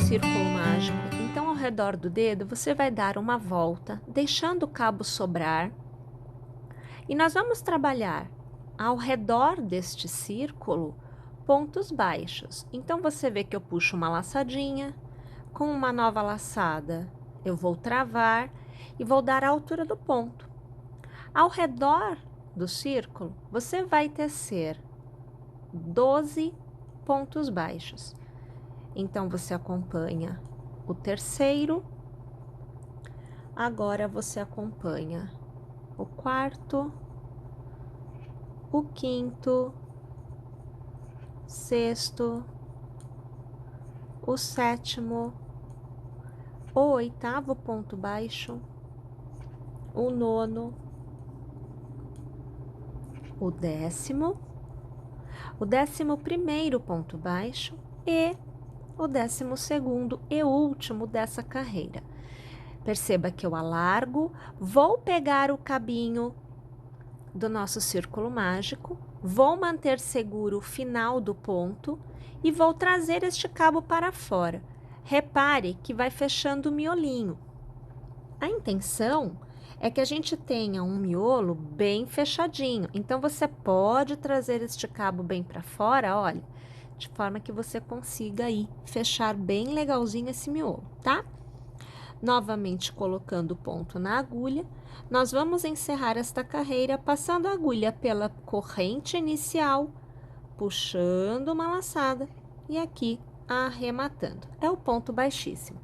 círculo mágico, então ao redor do dedo você vai dar uma volta, deixando o cabo sobrar. E nós vamos trabalhar ao redor deste círculo pontos baixos. Então você vê que eu puxo uma laçadinha, com uma nova laçada eu vou travar e vou dar a altura do ponto. Ao redor do círculo, você vai tecer 12 pontos baixos. Então, você acompanha o terceiro, agora você acompanha o quarto, o quinto, sexto, o sétimo, o oitavo ponto baixo, o nono, o 11º ponto baixo e o 12º e último dessa carreira. Perceba que eu alargo, vou pegar o cabinho do nosso círculo mágico, vou manter seguro o final do ponto e vou trazer este cabo para fora. Repare que vai fechando o miolinho. A intenção é que a gente tenha um miolo bem fechadinho. Então, você pode trazer este cabo bem para fora, olha, de forma que você consiga aí fechar bem legalzinho esse miolo, tá? Novamente colocando o ponto na agulha, nós vamos encerrar esta carreira passando a agulha pela corrente inicial, puxando uma laçada e aqui arrematando. É o ponto baixíssimo.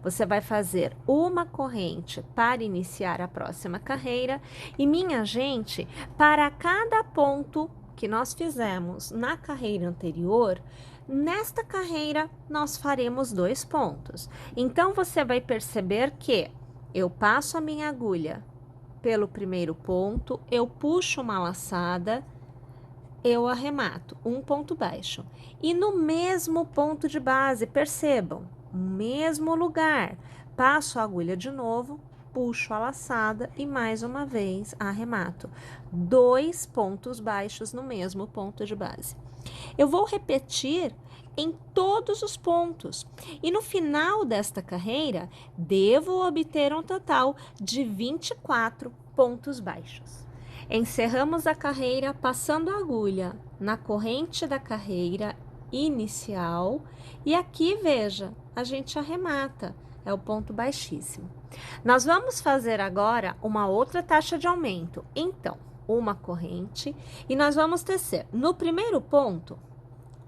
Você vai fazer uma corrente para iniciar a próxima carreira e, minha gente, para cada ponto que nós fizemos na carreira anterior, nesta carreira nós faremos 2 pontos. Então, você vai perceber que eu passo a minha agulha pelo primeiro ponto, eu puxo uma laçada, eu arremato um ponto baixo. E no mesmo ponto de base, percebam, mesmo lugar, passo a agulha de novo, puxo a laçada e mais uma vez arremato 2 pontos baixos no mesmo ponto de base. Eu vou repetir em todos os pontos e no final desta carreira devo obter um total de 24 pontos baixos. Encerramos a carreira passando a agulha na corrente da carreira inicial e aqui, veja, a gente arremata, é o ponto baixíssimo. Nós vamos fazer agora uma outra taxa de aumento, então, uma corrente e nós vamos tecer no primeiro ponto,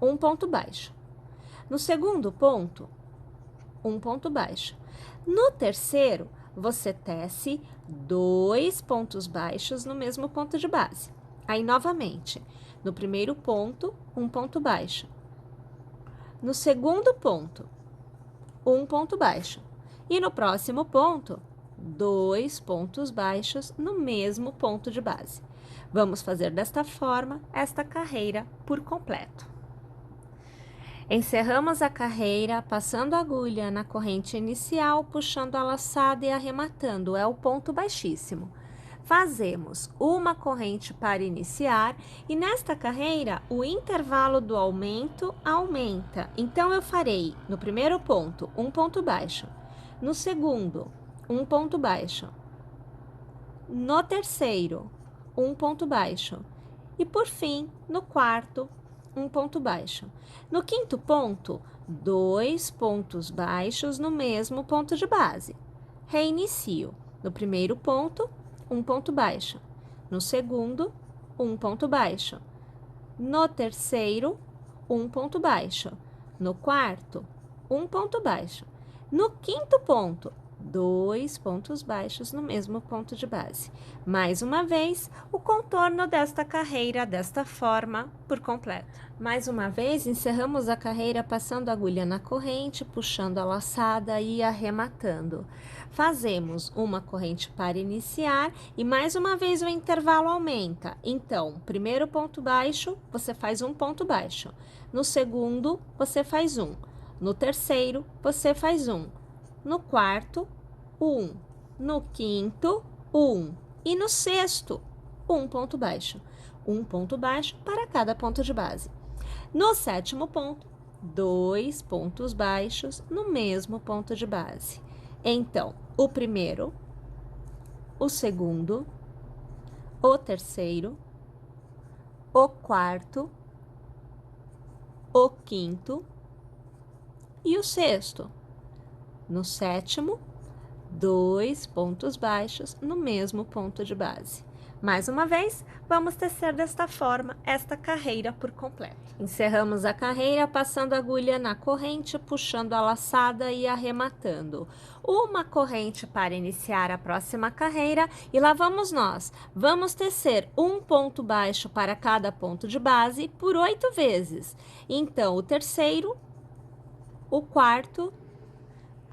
um ponto baixo. No segundo ponto, um ponto baixo. No terceiro, você tece 2 pontos baixos no mesmo ponto de base. Aí, novamente, no primeiro ponto, um ponto baixo. No segundo ponto, um ponto baixo. E no próximo ponto, 2 pontos baixos no mesmo ponto de base. Vamos fazer desta forma esta carreira por completo. Encerramos a carreira passando a agulha na corrente inicial, puxando a laçada e arrematando, é o ponto baixíssimo. Fazemos uma corrente para iniciar e nesta carreira o intervalo do aumento aumenta. Então, eu farei no primeiro ponto um ponto baixo, no segundo um ponto baixo, no terceiro um ponto baixo e por fim no quarto um ponto baixo. No quinto ponto, 2 pontos baixos no mesmo ponto de base. Reinicio. No primeiro ponto, um ponto baixo. No segundo, um ponto baixo. No terceiro, um ponto baixo. No quarto, um ponto baixo. No quinto ponto, 2 pontos baixos no mesmo ponto de base. Mais uma vez, o contorno desta carreira desta forma por completo. Mais uma vez, encerramos a carreira passando a agulha na corrente, puxando a laçada e arrematando. Fazemos uma corrente para iniciar e mais uma vez o intervalo aumenta. Então, primeiro ponto baixo, você faz um ponto baixo. No segundo, você faz um. No terceiro, você faz um. No quarto, 1. No quinto, 1. E no sexto, um ponto baixo. Um ponto baixo para cada ponto de base. No sétimo ponto, 2 pontos baixos no mesmo ponto de base. Então, o primeiro, o segundo, o terceiro, o quarto, o quinto e o sexto. No sétimo, 2 pontos baixos no mesmo ponto de base. Mais uma vez, vamos tecer desta forma esta carreira por completo. Encerramos a carreira passando a agulha na corrente, puxando a laçada e arrematando. Uma corrente para iniciar a próxima carreira e lá vamos nós. Vamos tecer um ponto baixo para cada ponto de base por 8 vezes. Então, o terceiro, o quarto,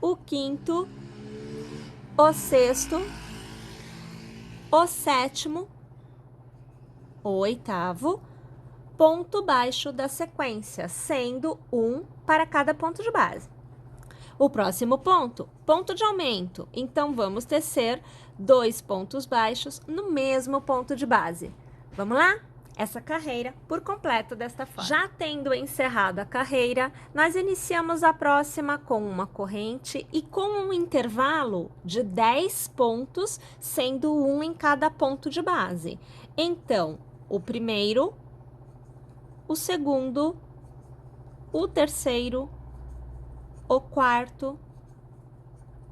o quinto, o sexto, o sétimo, o oitavo, ponto baixo da sequência, sendo um para cada ponto de base. O próximo ponto, ponto de aumento. Então, vamos tecer 2 pontos baixos no mesmo ponto de base. Vamos lá? Essa carreira por completo desta forma. Já tendo encerrado a carreira, nós iniciamos a próxima com uma corrente e com um intervalo de 10 pontos, sendo um em cada ponto de base. Então, o primeiro, o segundo, o terceiro, o quarto,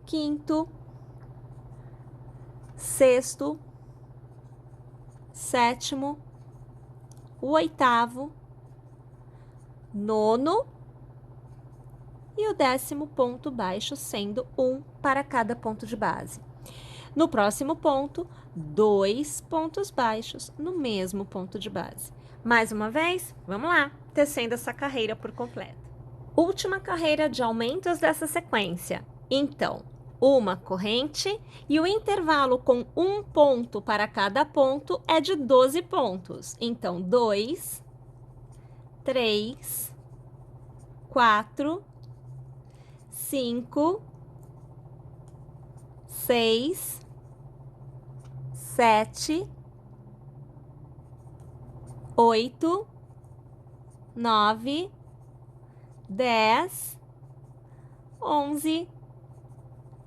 quinto, sexto, sétimo, o oitavo, nono e o 10º ponto baixo, sendo um para cada ponto de base. No próximo ponto, 2 pontos baixos no mesmo ponto de base. Mais uma vez, vamos lá, tecendo essa carreira por completo. Última carreira de aumentos dessa sequência. Então, uma corrente e o intervalo com um ponto para cada ponto é de 12 pontos. Então, 2, 3, 4, 5, 6, 7, 8, 9, 10, 11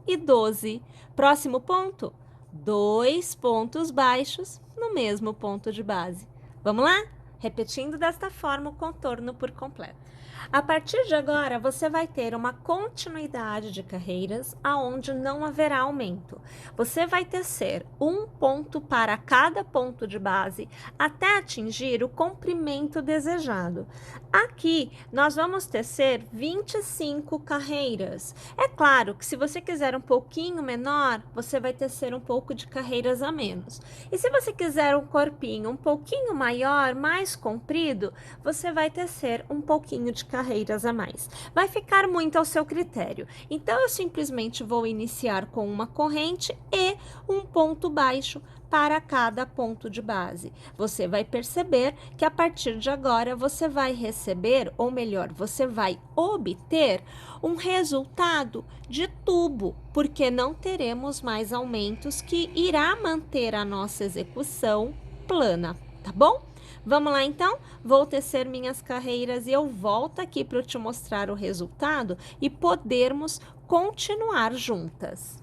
e 12. Próximo ponto, 2 pontos baixos no mesmo ponto de base. Vamos lá? Repetindo desta forma o contorno por completo. A partir de agora, você vai ter uma continuidade de carreiras aonde não haverá aumento. Você vai tecer um ponto para cada ponto de base até atingir o comprimento desejado. Aqui, nós vamos tecer 25 carreiras. É claro que se você quiser um pouquinho menor, você vai tecer um pouco de carreiras a menos. E se você quiser um corpinho um pouquinho maior, mais comprido, você vai tecer um pouquinho de carreiras a mais. Vai ficar muito ao seu critério. Então, eu simplesmente vou iniciar com uma corrente e um ponto baixo para cada ponto de base. Você vai perceber que a partir de agora você vai receber, ou melhor, você vai obter um resultado de tubo, porque não teremos mais aumentos que irá manter a nossa execução plana, tá bom? Vamos lá então? Vou tecer minhas carreiras e eu volto aqui para te mostrar o resultado e podermos continuar juntas.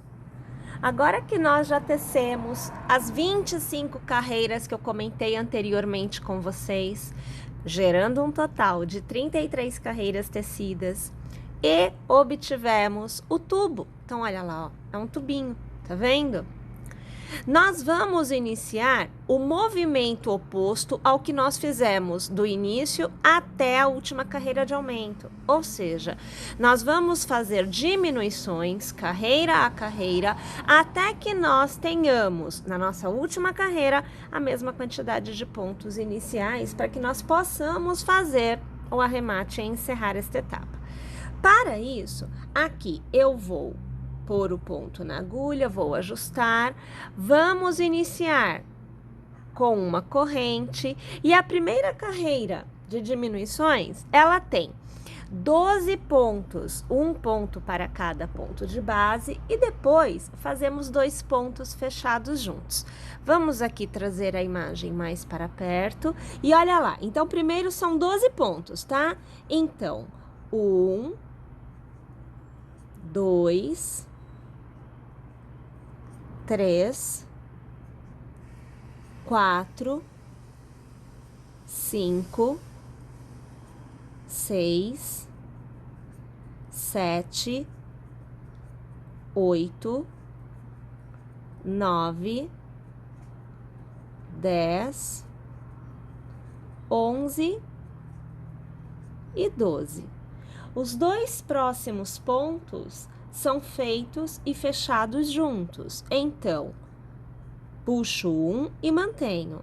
Agora que nós já tecemos as 25 carreiras que eu comentei anteriormente com vocês, gerando um total de 33 carreiras tecidas e obtivemos o tubo. Então, olha lá, ó, é um tubinho, tá vendo? Nós vamos iniciar o movimento oposto ao que nós fizemos do início até a última carreira de aumento. Ou seja, nós vamos fazer diminuições, carreira a carreira, até que nós tenhamos, na nossa última carreira, a mesma quantidade de pontos iniciais para que nós possamos fazer o arremate e encerrar esta etapa. Para isso, aqui eu vou pôr o ponto na agulha, vou ajustar, vamos iniciar com uma corrente e a primeira carreira de diminuições, ela tem 12 pontos, um ponto para cada ponto de base e depois fazemos 2 pontos fechados juntos. Vamos aqui trazer a imagem mais para perto e olha lá, então primeiro são 12 pontos, tá? Então, 1, 2, 3, 4, 5, 6, 7, 8, 9, 10, 11 e 12. Os dois próximos pontos são feitos e fechados juntos. Então, puxo um e mantenho.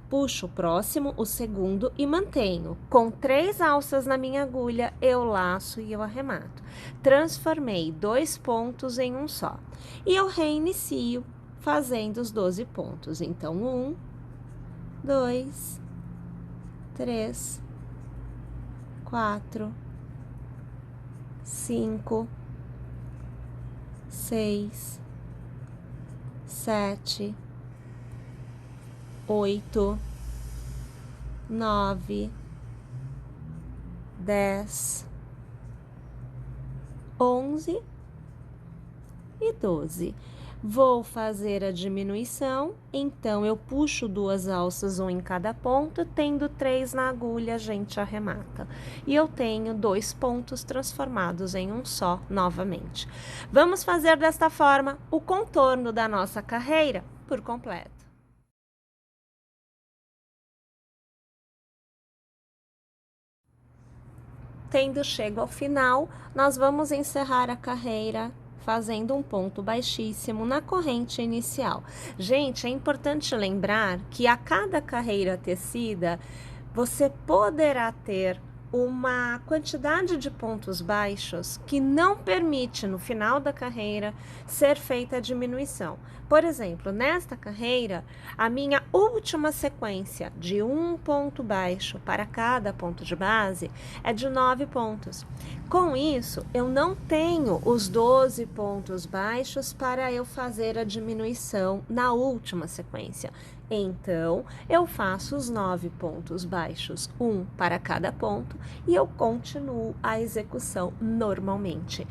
Puxo o próximo, o segundo e mantenho. Com 3 alças na minha agulha, eu laço e eu arremato. Transformei 2 pontos em um só. E eu reinicio fazendo os 12 pontos. Então, 1, 2, 3, 4, 5, 6, 7, 8, 9, 10, 11 e 12. Vou fazer a diminuição, então eu puxo 2 alças, um em cada ponto, tendo 3 na agulha, a gente arremata. E eu tenho 2 pontos transformados em um só novamente. Vamos fazer desta forma o contorno da nossa carreira por completo. Tendo chego ao final, nós vamos encerrar a carreira fazendo um ponto baixíssimo na corrente inicial. Gente, é importante lembrar que a cada carreira tecida, você poderá ter uma quantidade de pontos baixos que não permite, no final da carreira, ser feita a diminuição. Por exemplo, nesta carreira, a minha última sequência de um ponto baixo para cada ponto de base é de 9 pontos. Com isso, eu não tenho os 12 pontos baixos para eu fazer a diminuição na última sequência. Então, eu faço os 9 pontos baixos, um para cada ponto, e eu continuo a execução normalmente.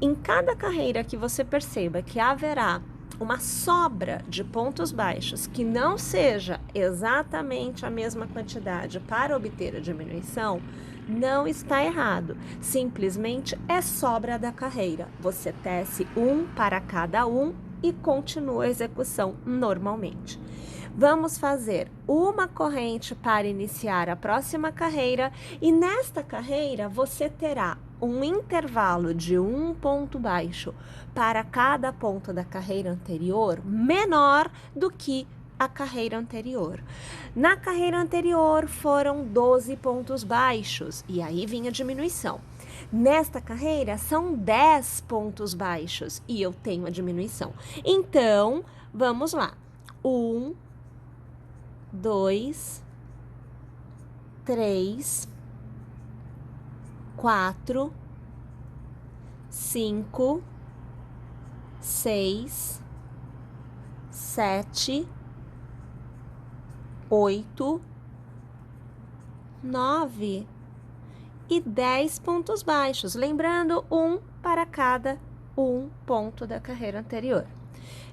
Em cada carreira que você perceba que haverá uma sobra de pontos baixos que não seja exatamente a mesma quantidade para obter a diminuição, não está errado, simplesmente é sobra da carreira. Você tece um para cada um e continua a execução normalmente. Vamos fazer uma corrente para iniciar a próxima carreira e nesta carreira você terá um intervalo de um ponto baixo para cada ponto da carreira anterior menor do que a carreira anterior. Na carreira anterior foram 12 pontos baixos e aí vinha a diminuição. Nesta carreira são 10 pontos baixos e eu tenho a diminuição. Então, vamos lá. 1, 2, 3, 4, 5, 6, 7, 8, 9 e 10 pontos baixos. Lembrando, um para cada um ponto da carreira anterior.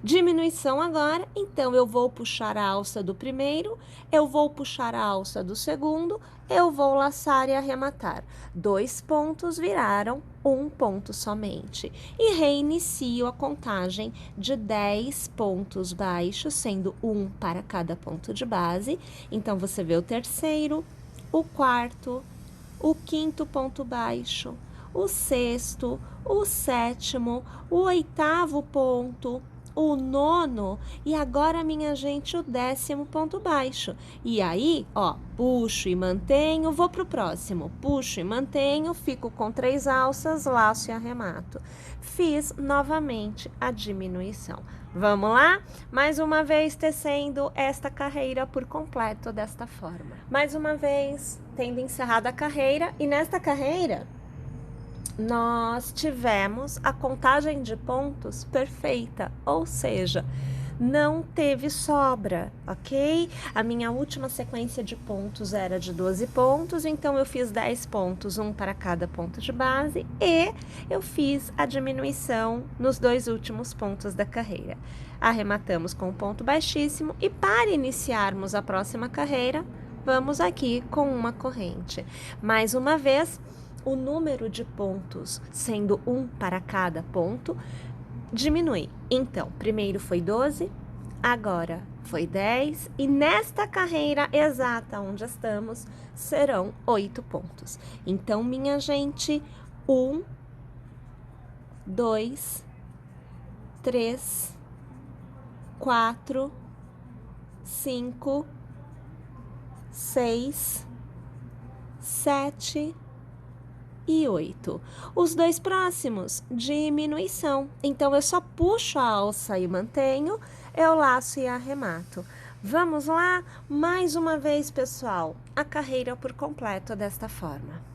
Diminuição agora, então eu vou puxar a alça do primeiro, eu vou puxar a alça do segundo, eu vou laçar e arrematar. 2 pontos viraram um ponto somente. E reinicio a contagem de 10 pontos baixos, sendo um para cada ponto de base. Então, você vê o terceiro, o quarto, o quinto ponto baixo, o sexto, o sétimo, o oitavo ponto, o nono e agora, minha gente, o 10º ponto baixo. E aí, ó, puxo e mantenho, vou pro próximo. Puxo e mantenho, fico com 3 alças, laço e arremato. Fiz novamente a diminuição. Vamos lá? Mais uma vez tecendo esta carreira por completo desta forma. Mais uma vez, tendo encerrado a carreira e nesta carreira nós tivemos a contagem de pontos perfeita, ou seja, não teve sobra, ok? A minha última sequência de pontos era de 12 pontos, então eu fiz 10 pontos, um para cada ponto de base, e eu fiz a diminuição nos 2 últimos pontos da carreira. Arrematamos com um ponto baixíssimo e para iniciarmos a próxima carreira, vamos aqui com uma corrente. Mais uma vez, o número de pontos, sendo um para cada ponto, diminui. Então, primeiro foi 12, agora foi 10 e nesta carreira exata onde estamos serão 8 pontos. Então, minha gente, 1, 2, 3, 4, 5, 6, 7 e 8. Os 2 próximos, diminuição. Então, eu só puxo a alça e mantenho, eu laço e arremato. Vamos lá? Mais uma vez, pessoal, a carreira por completo desta forma.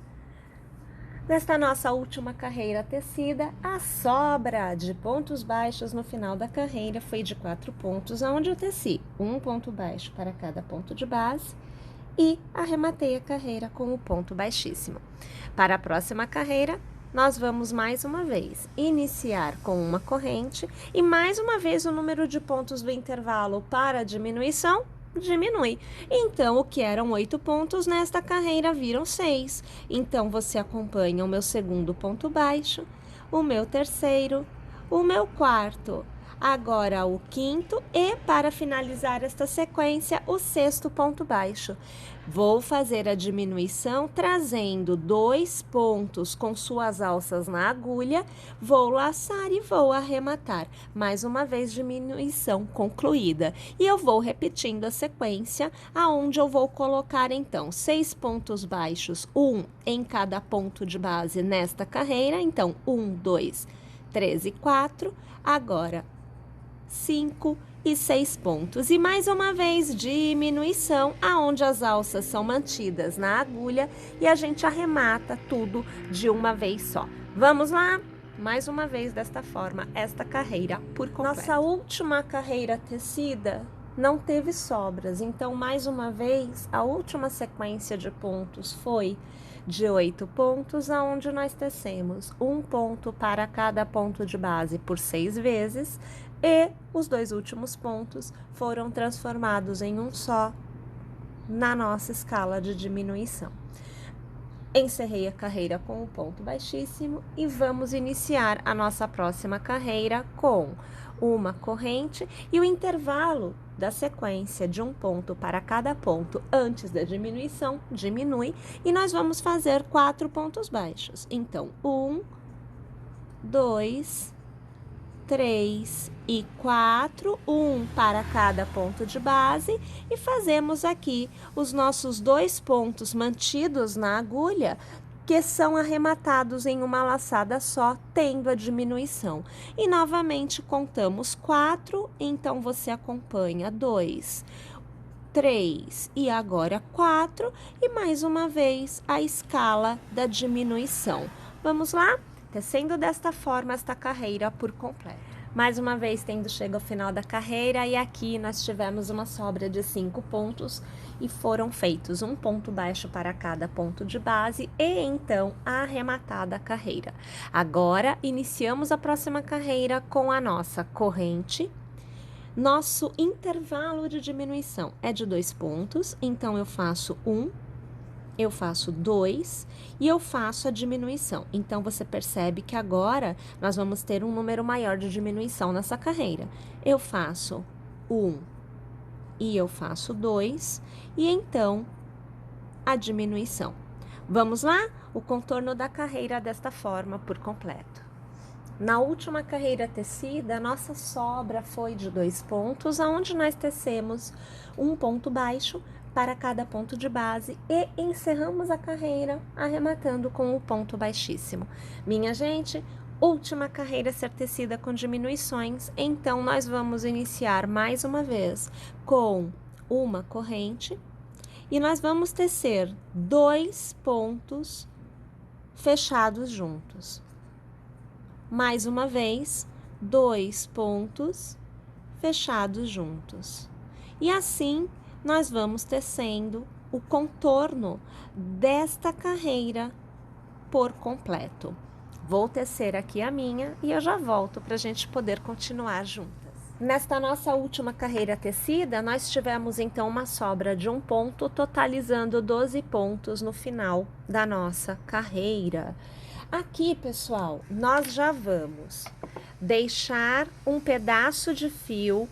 Nesta nossa última carreira tecida, a sobra de pontos baixos no final da carreira foi de 4 pontos, onde eu teci um ponto baixo para cada ponto de base e arrematei a carreira com o ponto baixíssimo. Para a próxima carreira, nós vamos mais uma vez iniciar com uma corrente e mais uma vez o número de pontos do intervalo para a diminuição diminui. Então, o que eram 8 pontos nesta carreira viram 6. Então, você acompanha o meu segundo ponto baixo, o meu terceiro, o meu quarto, agora o quinto e, para finalizar esta sequência, o sexto ponto baixo. Vou fazer a diminuição trazendo 2 pontos com suas alças na agulha, vou laçar e vou arrematar. Mais uma vez, diminuição concluída. E eu vou repetindo a sequência, aonde eu vou colocar, então, 6 pontos baixos, um em cada ponto de base nesta carreira. Então, 1, 2, 3 e 4. Agora, 5 e 6 pontos. E mais uma vez, diminuição, aonde as alças são mantidas na agulha e a gente arremata tudo de uma vez só. Vamos lá? Mais uma vez, desta forma, esta carreira por completo. Nossa última carreira tecida não teve sobras, então, mais uma vez, a última sequência de pontos foi de 8 pontos, aonde nós tecemos um ponto para cada ponto de base por 6 vezes, e os 2 últimos pontos foram transformados em um só na nossa escala de diminuição. Encerrei a carreira com o ponto baixíssimo e vamos iniciar a nossa próxima carreira com uma corrente e o intervalo da sequência de um ponto para cada ponto antes da diminuição diminui e nós vamos fazer 4 pontos baixos. Então, 1, 2, 3 e 4, um para cada ponto de base e fazemos aqui os nossos 2 pontos mantidos na agulha, que são arrematados em uma laçada só, tendo a diminuição. E novamente contamos 4, então você acompanha 2, 3 e agora 4 e mais uma vez a escala da diminuição. Vamos lá? Tecendo desta forma esta carreira por completo. Mais uma vez, tendo chegado ao final da carreira, e aqui nós tivemos uma sobra de 5 pontos e foram feitos um ponto baixo para cada ponto de base e então arrematada a carreira. Agora, iniciamos a próxima carreira com a nossa corrente. Nosso intervalo de diminuição é de 2 pontos, então eu faço 1, eu faço 2 e eu faço a diminuição. Então, você percebe que agora nós vamos ter um número maior de diminuição nessa carreira. Eu faço 1 e eu faço 2 e então a diminuição. Vamos lá? O contorno da carreira desta forma por completo. Na última carreira tecida, a nossa sobra foi de 2 pontos, aonde nós tecemos um ponto baixo para cada ponto de base e encerramos a carreira arrematando com o ponto baixíssimo. Minha gente, última carreira a ser tecida com diminuições, então nós vamos iniciar mais uma vez com uma corrente e nós vamos tecer 2 pontos fechados juntos. Mais uma vez, 2 pontos fechados juntos. E assim nós vamos tecendo o contorno desta carreira por completo. Vou tecer aqui a minha e eu já volto para a gente poder continuar juntas. Nesta nossa última carreira tecida, nós tivemos então uma sobra de um ponto, totalizando 12 pontos no final da nossa carreira. Aqui, pessoal, nós já vamos deixar um pedaço de fio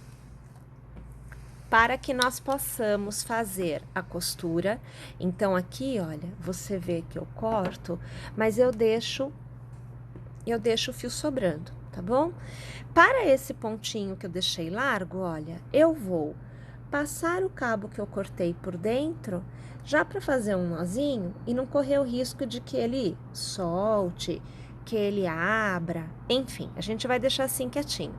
para que nós possamos fazer a costura. Então, aqui, olha, você vê que eu corto, mas eu deixo o fio sobrando, tá bom? Para esse pontinho que eu deixei largo, olha, eu vou passar o cabo que eu cortei por dentro, já para fazer um nozinho e não correr o risco de que ele solte, que ele abra, enfim, a gente vai deixar assim quietinho.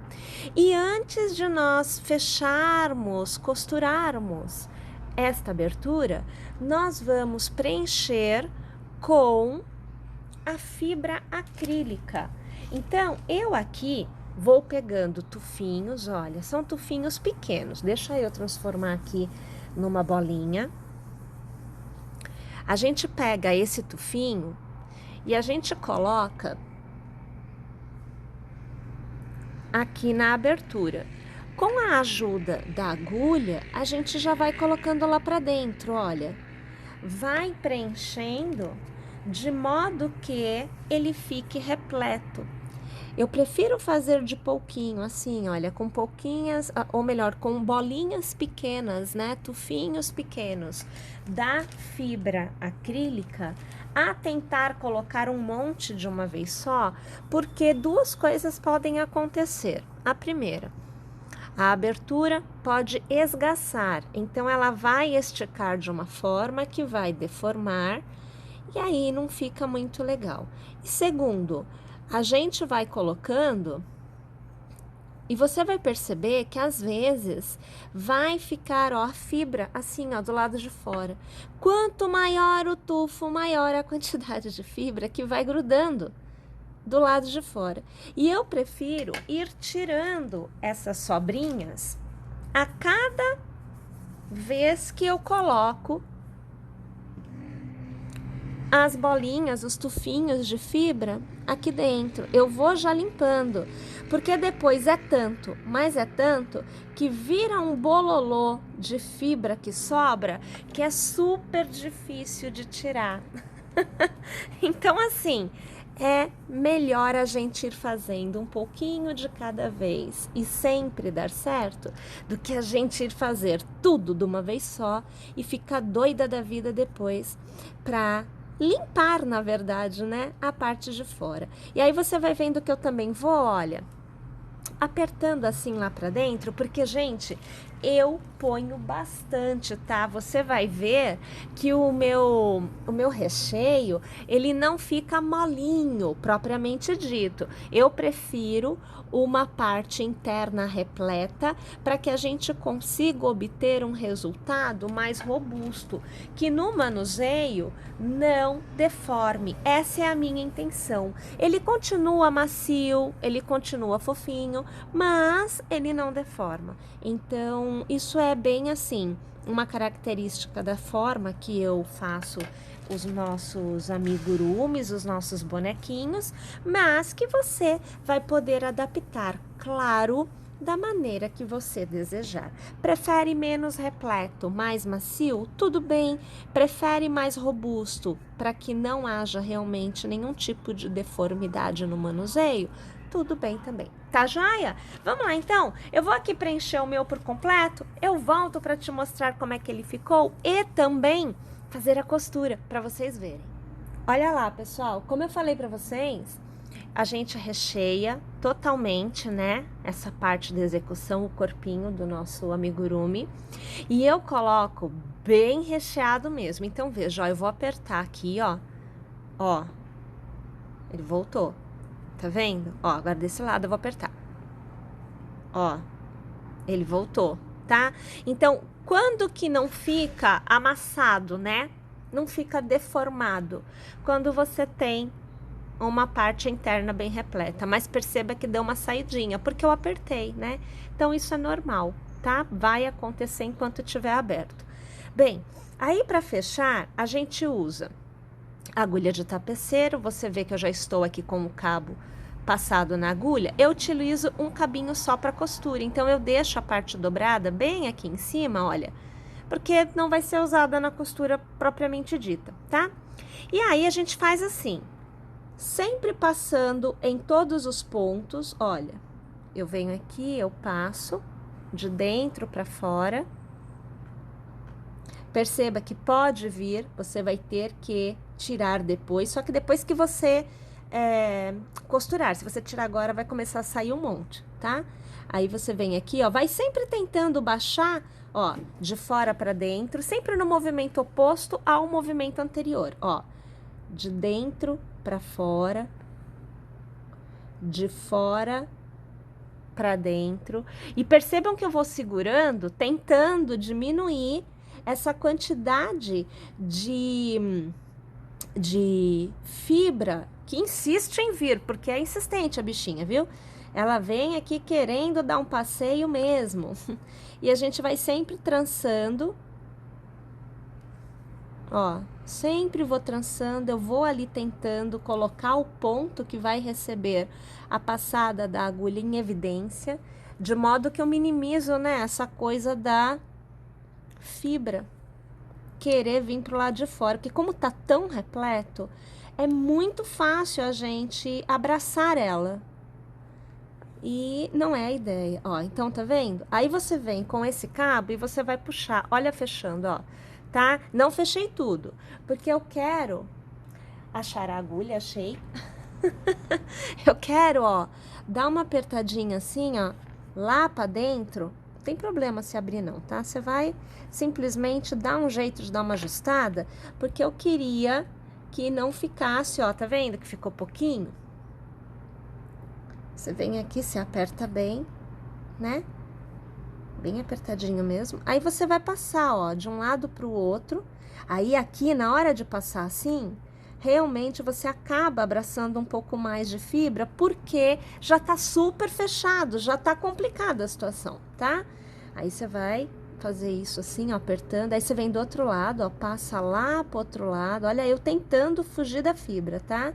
E antes de nós fecharmos, costurarmos esta abertura, nós vamos preencher com a fibra acrílica. Então, eu aqui vou pegando tufinhos, olha, são tufinhos pequenos. Deixa eu transformar aqui numa bolinha. A gente pega esse tufinho e a gente coloca aqui na abertura. Com a ajuda da agulha, a gente já vai colocando lá para dentro, olha. Vai preenchendo de modo que ele fique repleto. Eu prefiro fazer de pouquinho, assim, olha, com pouquinhas, ou melhor, com bolinhas pequenas, né, tufinhos pequenos da fibra acrílica, a tentar colocar um monte de uma vez só, porque duas coisas podem acontecer. A primeira, a abertura pode esgaçar, então ela vai esticar de uma forma que vai deformar, e aí não fica muito legal. E segundo, a gente vai colocando e você vai perceber que às vezes vai ficar, ó, a fibra assim, ó, do lado de fora. Quanto maior o tufo, maior a quantidade de fibra que vai grudando do lado de fora. E eu prefiro ir tirando essas sobrinhas a cada vez que eu coloco as bolinhas, os tufinhos de fibra aqui dentro. Eu vou já limpando, porque depois é tanto, mas é tanto que vira um bololô de fibra que sobra, que é super difícil de tirar. Então, assim, é melhor a gente ir fazendo um pouquinho de cada vez e sempre dar certo, do que a gente ir fazer tudo de uma vez só e ficar doida da vida depois para limpar, na verdade, né, a parte de fora. E aí você vai vendo que eu também vou, olha, apertando assim lá pra dentro, porque, gente, eu ponho bastante, tá? Você vai ver que o meu recheio, ele não fica molinho, propriamente dito. Eu prefiro uma parte interna repleta para que a gente consiga obter um resultado mais robusto, que no manuseio não deforme. Essa é a minha intenção. Ele continua macio, ele continua fofinho, mas ele não deforma. Então, isso é bem assim, uma característica da forma que eu faço os nossos amigurumis, os nossos bonequinhos, mas que você vai poder adaptar, claro, da maneira que você desejar. Prefere menos repleto, mais macio? Tudo bem. Prefere mais robusto, para que não haja realmente nenhum tipo de deformidade no manuseio? Tudo bem também. Tá joia? Vamos lá, então? Eu vou aqui preencher o meu por completo, eu volto para te mostrar como é que ele ficou e também fazer a costura para vocês verem. Olha lá, pessoal, como eu falei para vocês, a gente recheia totalmente, né, essa parte da execução, o corpinho do nosso amigurumi, e eu coloco bem recheado mesmo. Então, veja, ó, eu vou apertar aqui, ó, ele voltou, tá vendo? Ó, agora desse lado eu vou apertar, ó, ele voltou, tá? Então, quando que não fica amassado, né? Não fica deformado, quando você tem uma parte interna bem repleta, mas perceba que deu uma saidinha, porque eu apertei, né? Então, isso é normal, tá? Vai acontecer enquanto estiver aberto. Bem, aí para fechar, a gente usa agulha de tapeceiro. Você vê que eu já estou aqui com o cabo passado na agulha. Eu utilizo um cabinho só para costura, então eu deixo a parte dobrada bem aqui em cima, olha, porque não vai ser usada na costura propriamente dita, tá? E aí a gente faz assim, sempre passando em todos os pontos. Olha, eu venho aqui, eu passo de dentro para fora. Perceba que pode vir, você vai ter que tirar depois, só que depois que você costurar. Se você tirar agora, vai começar a sair um monte, tá? Aí você vem aqui, ó, vai sempre tentando baixar, ó, de fora para dentro, sempre no movimento oposto ao movimento anterior, ó. De dentro para fora, de fora para dentro. E percebam que eu vou segurando, tentando diminuir essa quantidade de fibra que insiste em vir, porque é insistente a bichinha, viu? Ela vem aqui querendo dar um passeio mesmo. E a gente vai sempre trançando. Ó, sempre vou trançando, eu vou ali tentando colocar o ponto que vai receber a passada da agulha em evidência, de modo que eu minimizo, né, essa coisa da fibra querer vir pro lado de fora, porque como tá tão repleto, é muito fácil a gente abraçar ela. E não é a ideia, ó, então tá vendo? Aí você vem com esse cabo e você vai puxar, olha fechando, ó, tá? Não fechei tudo, porque eu quero achar a agulha, achei. Eu quero, ó, dar uma apertadinha assim, ó, lá pra dentro. Não tem problema se abrir não, tá? Você vai simplesmente dar um jeito de dar uma ajustada, porque eu queria que não ficasse, ó, tá vendo que ficou pouquinho? Você vem aqui, se aperta bem, né? Bem apertadinho mesmo. Aí você vai passar, ó, de um lado pro outro. Aí aqui, na hora de passar assim, realmente você acaba abraçando um pouco mais de fibra, porque já tá super fechado, já tá complicada a situação, tá? Aí você vai fazer isso assim, ó, apertando. Aí você vem do outro lado, ó, passa lá pro outro lado. Olha, eu tentando fugir da fibra, tá?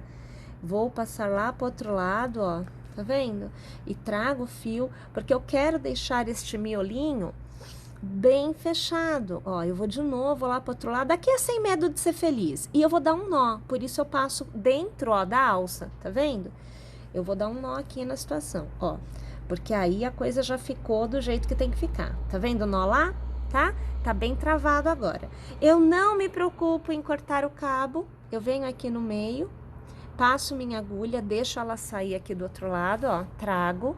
Vou passar lá pro outro lado, ó. Tá vendo? E trago o fio, porque eu quero deixar este miolinho bem fechado. Ó, eu vou de novo lá pro outro lado. Aqui é sem medo de ser feliz. E eu vou dar um nó, por isso eu passo dentro, ó, da alça. Tá vendo? Eu vou dar um nó aqui na situação, ó. Porque aí a coisa já ficou do jeito que tem que ficar. Tá vendo o nó lá? Tá? Tá bem travado agora. Eu não me preocupo em cortar o cabo. Eu venho aqui no meio. Passo minha agulha, deixo ela sair aqui do outro lado, ó, trago,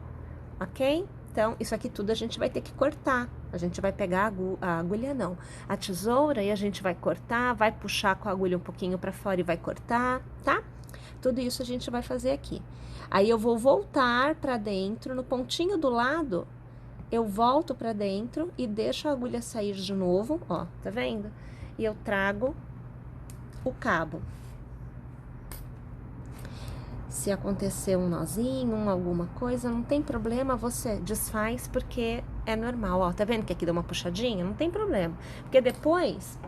ok? Então, isso aqui tudo a gente vai ter que cortar. A gente vai pegar a agulha, não, a tesoura, e a gente vai cortar, vai puxar com a agulha um pouquinho pra fora e vai cortar, tá? Tudo isso a gente vai fazer aqui. Aí eu vou voltar pra dentro, no pontinho do lado, eu volto pra dentro e deixo a agulha sair de novo, ó, tá vendo? E eu trago o cabo. Se acontecer um nozinho, alguma coisa, não tem problema, você desfaz, porque é normal, ó, tá vendo que aqui deu uma puxadinha? Não tem problema, porque depois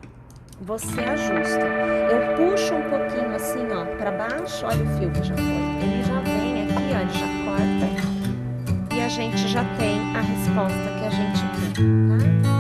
você ajusta. Eu puxo um pouquinho assim, ó, pra baixo, olha o fio que já foi, ele já vem aqui, ó, ele já corta, e a gente já tem a resposta que a gente quer, tá?